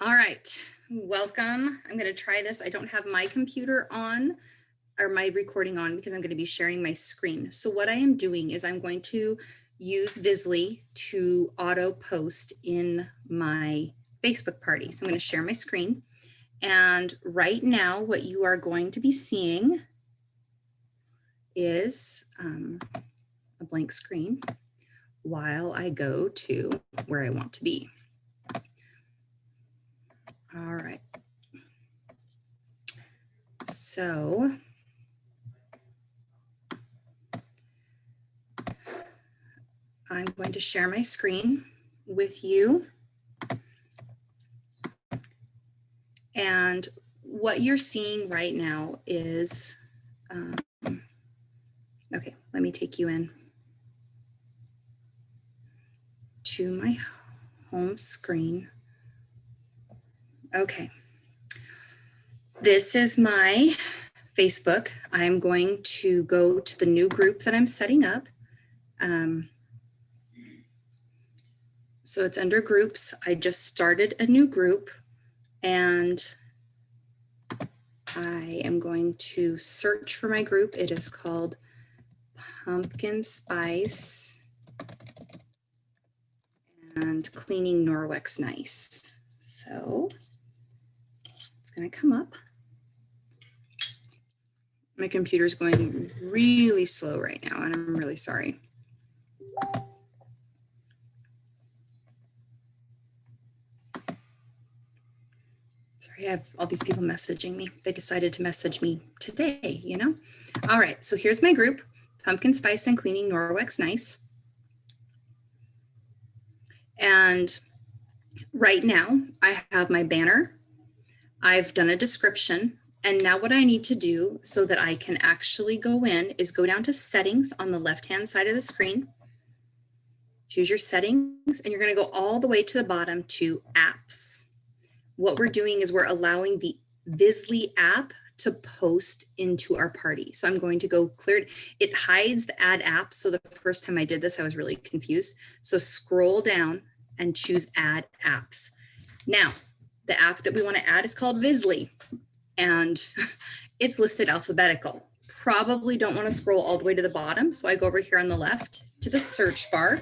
All right, welcome. I'm going to try this. I don't have my computer on or my recording on because I'm going to be sharing my screen. So what I am doing is I'm going to use Vizzlie to auto post in my Facebook party. So I'm going to share my screen. And right now, what you are going to be seeing is a blank screen while I go to where I want to be. All right. So I'm going to share my screen with you. And what you're seeing right now is, okay, let me take you in to my home screen. Okay, this is my Facebook. I'm going to go to the new group that I'm setting up. So it's under groups. I just started a new group and I am going to search for my group. It is called Pumpkin Spice and Cleaning Norwex Nice. So it's going to come up. My computer's going really slow right now, and I'm really sorry. Sorry, I have all these people messaging me. They decided to message me today, you know? All right, so here's my group, Pumpkin Spice and Cleaning Norwex Nice. And right now I have my banner. I've done a description. And now what I need to do so that I can actually go in is go down to settings on the left-hand side of the screen. Choose your settings, and you're going to go all the way to the bottom to apps. What we're doing is we're allowing the Vizzlie app to post into our party. So I'm going to go clear it. It hides the add apps. So the first time I did this, I was really confused. So scroll down and choose add apps. Now, the app that we want to add is called Vizzlie, and it's listed alphabetical. Probably don't want to scroll all the way to the bottom. So I go over here on the left to the search bar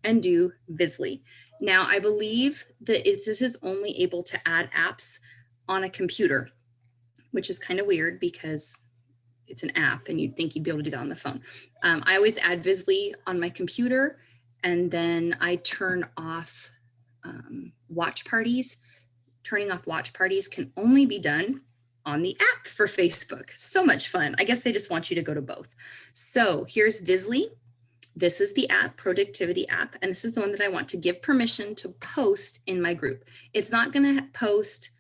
and do Vizzlie. Now, I believe that this is only able to add apps on a computer, which is kind of weird because it's an app and you'd think you'd be able to do that on the phone. I always add Vizzlie on my computer, and then I turn off watch parties. Turning off watch parties can only be done on the app for Facebook. So much fun. I guess they just want you to go to both. So here's Vizzlie. This is the app, productivity app, and this is the one that I want to give permission to post in my group. It's not going to post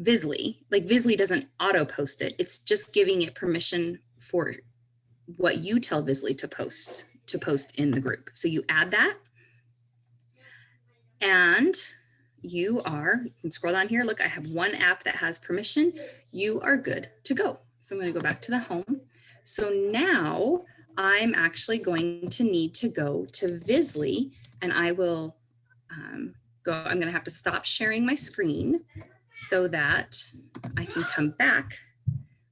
Vizzlie, like Vizzlie doesn't auto post it. It's just giving it permission for what you tell Vizzlie to post in the group. So you add that, and you can scroll down here. Look, I have one app that has permission. You are good to go. So I'm going to go back to the home. So now I'm actually going to need to go to Vizzlie, and I will I'm going to have to stop sharing my screen so that I can come back.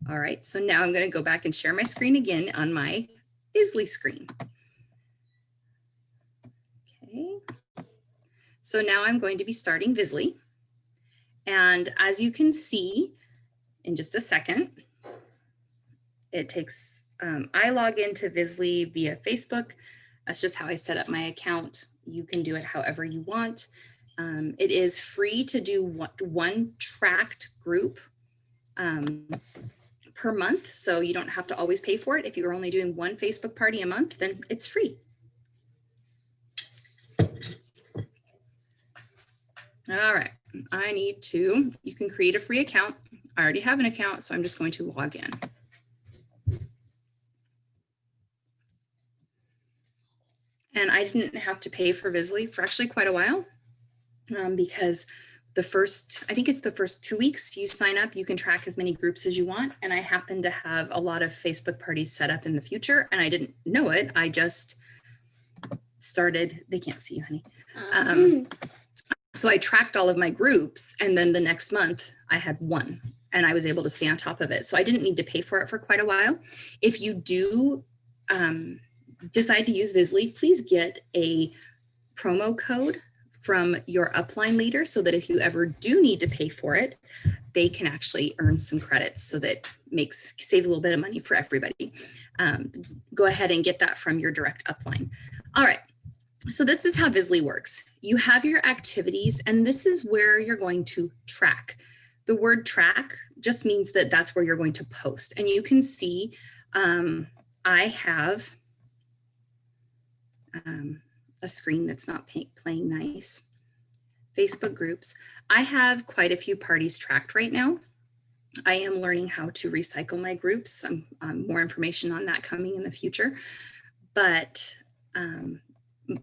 All right, so now I'm going to go back and share my screen again on my Vizzlie screen. Okay. So now I'm going to be starting Vizzlie. And as you can see in just a second, it takes, I log into Vizzlie via Facebook. That's just how I set up my account. You can do it however you want. It is free to do one tracked group per month. So you don't have to always pay for it. If you're only doing one Facebook party a month, then it's free. All right, you can create a free account. I already have an account, so I'm just going to log in. And I didn't have to pay for Vizzlie for actually quite a while because I think it's the first 2 weeks you sign up, you can track as many groups as you want. And I happen to have a lot of Facebook parties set up in the future, and I didn't know it. I just started, they can't see you, honey. So I tracked all of my groups, and then the next month I had one, and I was able to stay on top of it. So I didn't need to pay for it for quite a while. If you do decide to use Vizzlie, please get a promo code from your upline leader so that if you ever do need to pay for it, they can actually earn some credits, so that saves a little bit of money for everybody. Go ahead and get that from your direct upline. All right. So this is how Vizzlie works. You have your activities, and this is where you're going to track. The word track just means that that's where you're going to post. And you can see I have a screen that's not playing nice. Facebook groups. I have quite a few parties tracked right now. I am learning how to recycle my groups. More information on that coming in the future. But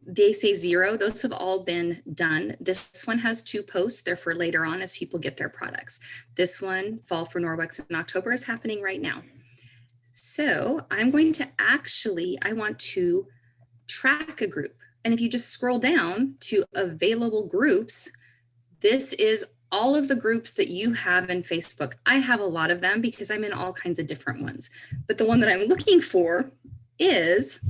they say 0. Those have all been done. This one has 2 posts. They're for later on as people get their products. This one, Fall for Norwex in October, is happening right now. So I'm going to I want to track a group. And if you just scroll down to available groups, this is all of the groups that you have in Facebook. I have a lot of them because I'm in all kinds of different ones. But the one that I'm looking for is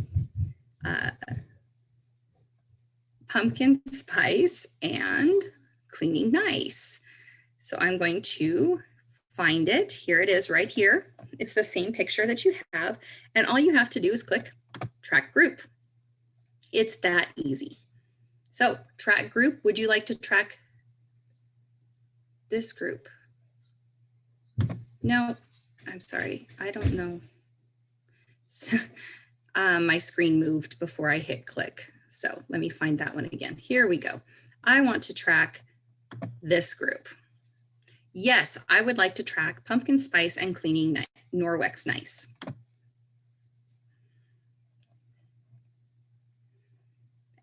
pumpkin spice and cleaning nice. So I'm going to find it. Here it is right here. It's the same picture that you have. And all you have to do is click track group. It's that easy. So track group, would you like to track this group? No, I'm sorry. I don't know. So, my screen moved before I hit click. So let me find that one again. Here we go. I want to track this group. Yes, I would like to track pumpkin spice and cleaning Norwex nice.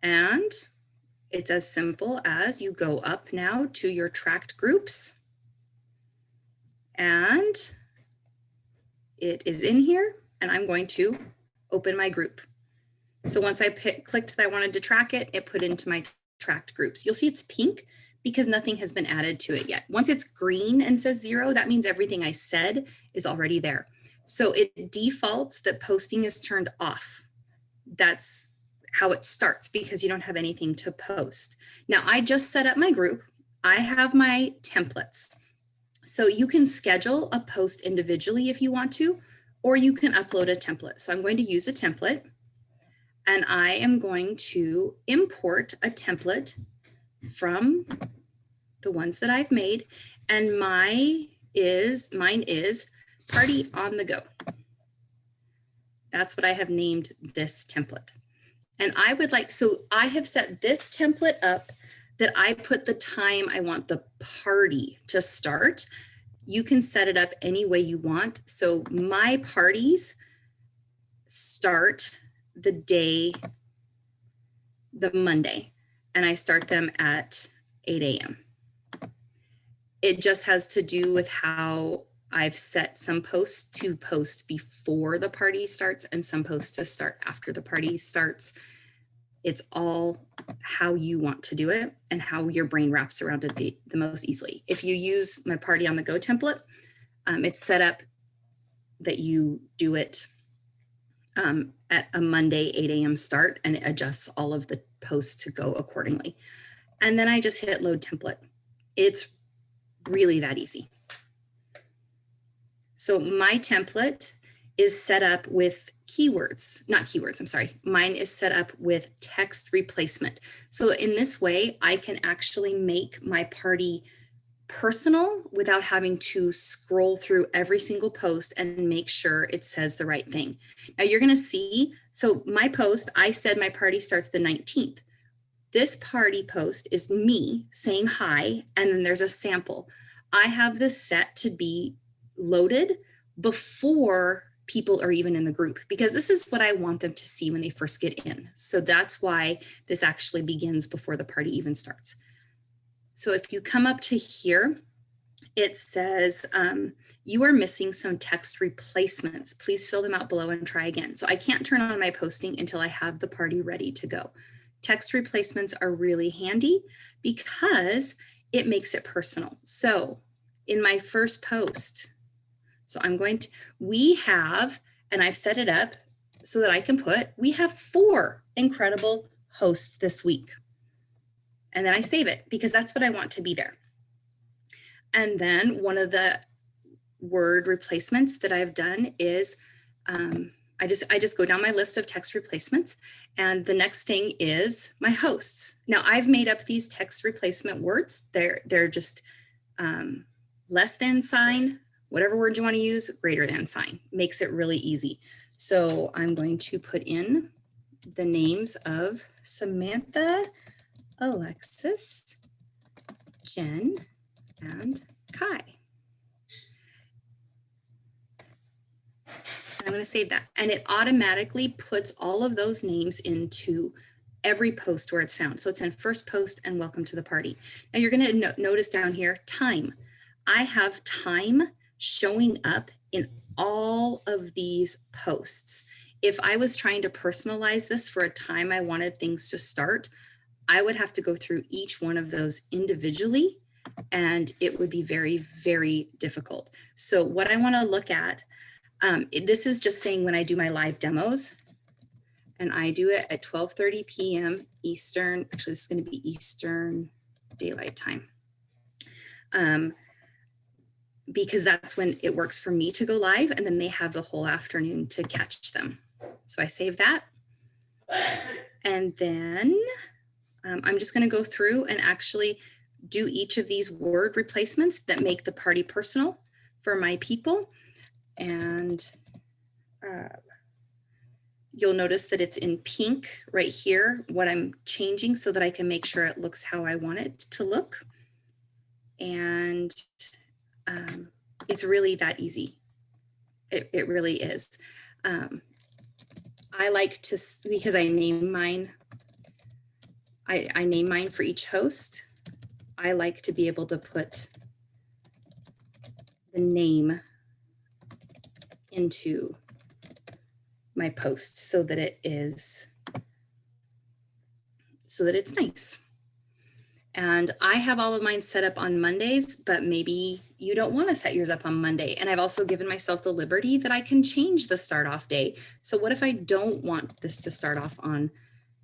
And it's as simple as you go up now to your tracked groups, and it is in here, and I'm going to open my group. So once I clicked that I wanted to track it, it put into my tracked groups. You'll see it's pink because nothing has been added to it yet. Once it's green and says 0, that means everything I said is already there. So it defaults that posting is turned off. That's how it starts because you don't have anything to post. Now I just set up my group. I have my templates. So you can schedule a post individually if you want to, or you can upload a template. So I'm going to use a template, and I am going to import a template from the ones that I've made. And mine is Party on the Go. That's what I have named this template. And I would like, so I have set this template up that I put the time I want the party to start. You can set it up any way you want. So my parties start the Monday, and I start them at 8 a.m. It just has to do with how I've set some posts to post before the party starts and some posts to start after the party starts. It's all how you want to do it and how your brain wraps around it the most easily. If you use my Party on the Go template, it's set up that you do it at a Monday 8 a.m. start, and it adjusts all of the posts to go accordingly. And then I just hit load template. It's really that easy. So my template is set up with mine is set up with text replacement. So in this way, I can actually make my party personal without having to scroll through every single post and make sure it says the right thing. Now you're going to see, so my post, I said my party starts the 19th. This party post is me saying hi, and then there's a sample. I have this set to be loaded before people are even in the group, because this is what I want them to see when they first get in. So that's why this actually begins before the party even starts. So if you come up to here, it says, you are missing some text replacements. Please fill them out below and try again. So I can't turn on my posting until I have the party ready to go. text replacements are really handy because it makes it personal. So in my first post, we have, and I've set it up so that I can we have 4 incredible hosts this week. And then I save it because that's what I want to be there. And then one of the word replacements that I've done is I just go down my list of text replacements, and the next thing is my hosts. Now I've made up these text replacement words. They're just less than sign, whatever word you want to use, greater than sign. Makes it really easy. So I'm going to put in the names of Samantha, Alexis, Jen, and Kai. And I'm going to save that. And it automatically puts all of those names into every post where it's found. So it's in first post and welcome to the party. Now you're going to notice down here, time. I have time showing up in all of these posts. If I was trying to personalize this for a time I wanted things to start, I would have to go through each one of those individually, and it would be very, very difficult. So what I want to look at, this is just saying when I do my live demos, and I do it at 12:30 p.m. Eastern. Actually, this is going to be Eastern Daylight Time. Because that's when it works for me to go live, and then they have the whole afternoon to catch them. So I save that. And then I'm just going to go through and actually do each of these word replacements that make the party personal for my people. And you'll notice that it's in pink right here, what I'm changing so that I can make sure it looks how I want it to look. And it's really that easy. It really is. I like to, because I name mine, I name mine for each host. I like to be able to put the name into my post so that it's nice. And I have all of mine set up on Mondays, but maybe you don't want to set yours up on Monday. And I've also given myself the liberty that I can change the start off day. So what if I don't want this to start off on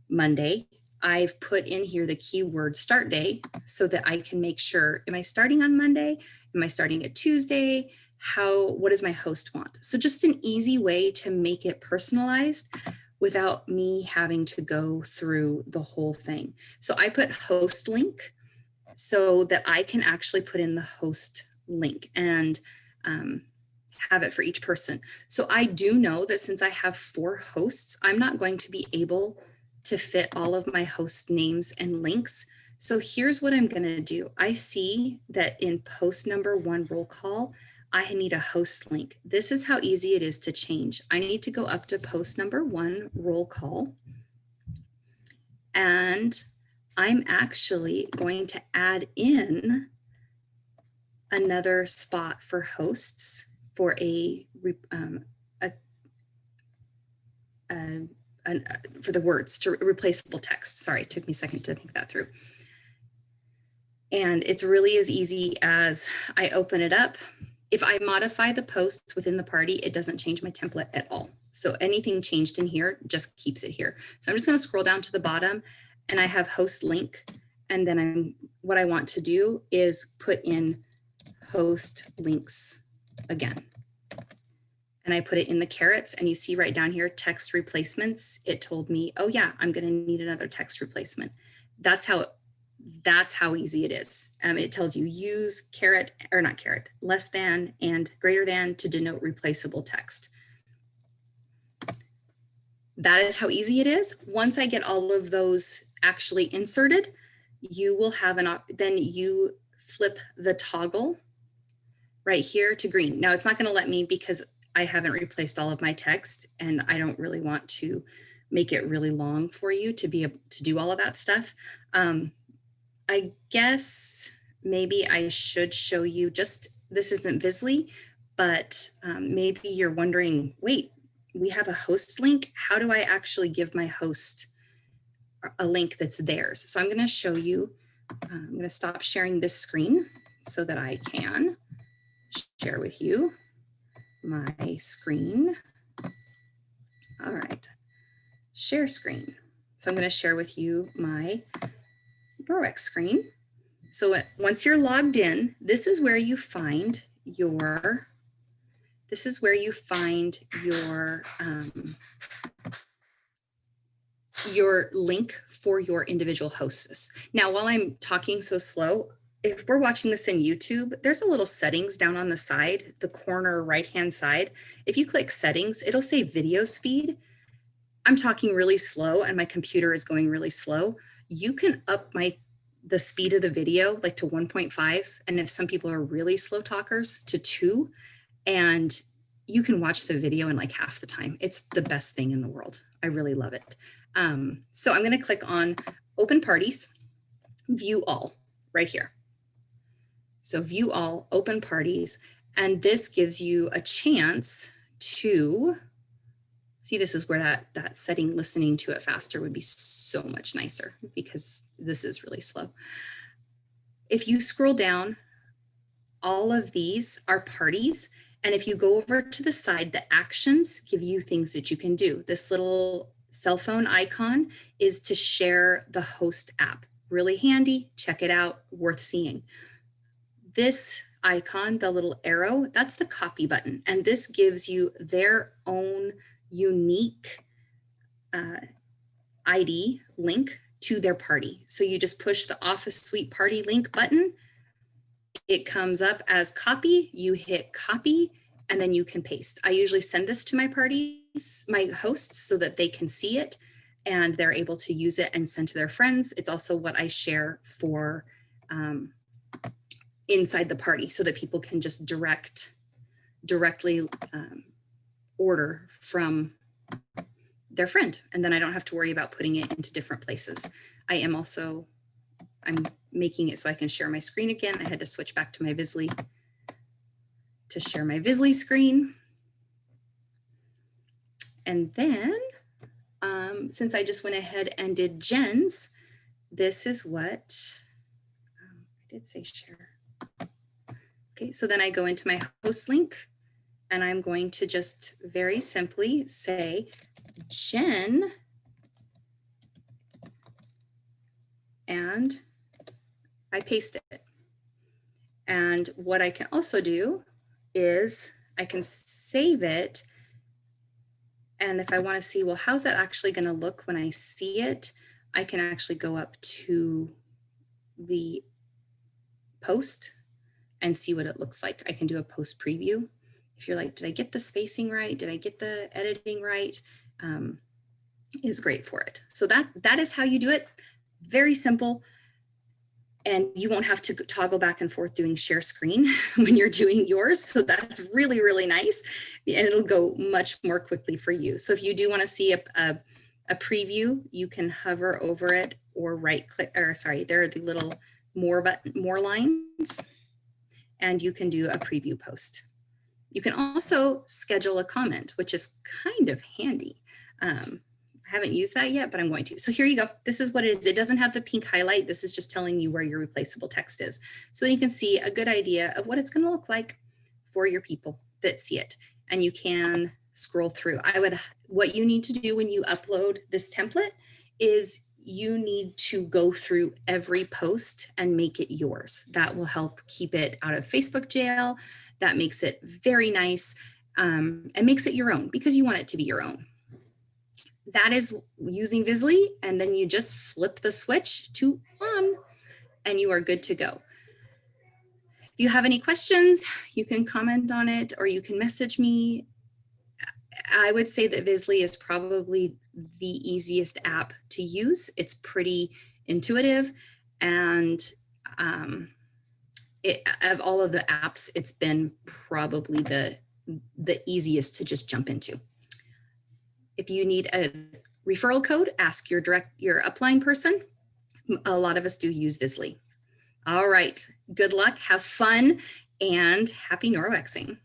Monday? I've put in here the keyword start day so that I can make sure, am I starting on Monday? Am I starting at Tuesday? What does my host want? So just an easy way to make it personalized without me having to go through the whole thing. So I put host link so that I can actually put in the host link and have it for each person. So I do know that since I have 4 hosts, I'm not going to be able to fit all of my host names and links. So here's what I'm going to do. I see that in post number 1 roll call, I need a host link. This is how easy it is to change. I need to go up to post number 1 roll call. And I'm actually going to add in another spot for hosts for for the words to replaceable text. Sorry, it took me a second to think that through. And it's really as easy as I open it up. If I modify the posts within the party, it doesn't change my template at all. So anything changed in here just keeps it here. So I'm just going to scroll down to the bottom, and I have host link. And then what I want to do is put in host links again. And I put it in the carrots, and you see right down here, text replacements. It told me, oh yeah, I'm going to need another text replacement. That's how easy it is. It tells you use less than and greater than to denote replaceable text. That is how easy it is. Once I get all of those actually inserted, you will have then you flip the toggle right here to green. Now it's not going to let me because I haven't replaced all of my text, and I don't really want to make it really long for you to be able to do all of that stuff. I guess maybe I should show you this isn't Vizzlie, but maybe you're wondering, wait, we have a host link. How do I actually give my host a link that's theirs. So I'm going to show you, I'm going to stop sharing this screen so that I can share with you my screen. All right, share screen. So I'm going to share with you my Norwex screen. So once you're logged in, this is where you find your, your link for your individual hosts. Now, while I'm talking so slow, if we're watching this in YouTube, there's a little settings down on the side, the corner right-hand side. If you click settings, it'll say video speed. I'm talking really slow and my computer is going really slow. You can up the speed of the video like to 1.5. And if some people are really slow talkers, to 2. And you can watch the video in like half the time. It's the best thing in the world. I really love it. So I'm going to click on Open Parties, View All right here. So View All, Open Parties, and this gives you a chance to see. This is where that setting, listening to it faster, would be so much nicer because this is really slow. If you scroll down, all of these are parties. And if you go over to the side, the actions give you things that you can do. This little cell phone icon is to share the host app. Really handy, check it out, worth seeing. This icon, the little arrow, that's the copy button. And this gives you their own unique ID link to their party. So you just push the Office Suite Party link button. It comes up as copy, you hit copy, and then you can paste. I usually send this to my parties, my hosts, so that they can see it and they're able to use it and send to their friends. It's also what I share for inside the party so that people can just directly order from their friend. And then I don't have to worry about putting it into different places. I'm making it so I can share my screen again. I had to switch back to my Vizzlie to share my Vizzlie screen. And then, since I just went ahead and did Jen's, this is what, I did say share. Okay, so then I go into my host link and I'm going to just very simply say Jen, and I paste it. And what I can also do is I can save it. And if I want to see, well, how's that actually going to look when I see it? I can actually go up to the post and see what it looks like. I can do a post preview. If you're like, did I get the spacing right? Did I get the editing right? Is great for it. So that is how you do it. Very simple. And you won't have to toggle back and forth doing share screen when you're doing yours. So that's really, really nice. And it'll go much more quickly for you. So if you do want to see a preview, you can hover over it or right click, or sorry, there are the little more lines, and you can do a preview post. You can also schedule a comment, which is kind of handy. I haven't used that yet, but I'm going to. So here you go. This is what it is. It doesn't have the pink highlight. This is just telling you where your replaceable text is. So you can see a good idea of what it's going to look like for your people that see it. And you can scroll through. What you need to do when you upload this template is you need to go through every post and make it yours. That will help keep it out of Facebook jail. That makes it very nice and makes it your own because you want it to be your own. That is using Vizzlie, and then you just flip the switch to on, and you are good to go. If you have any questions, you can comment on it or you can message me. I would say that Vizzlie is probably the easiest app to use. It's pretty intuitive, and of all of the apps, it's been probably the easiest to just jump into. If you need a referral code, ask your upline person. A lot of us do use Vizzlie. All right, good luck, have fun, and happy Norwexing.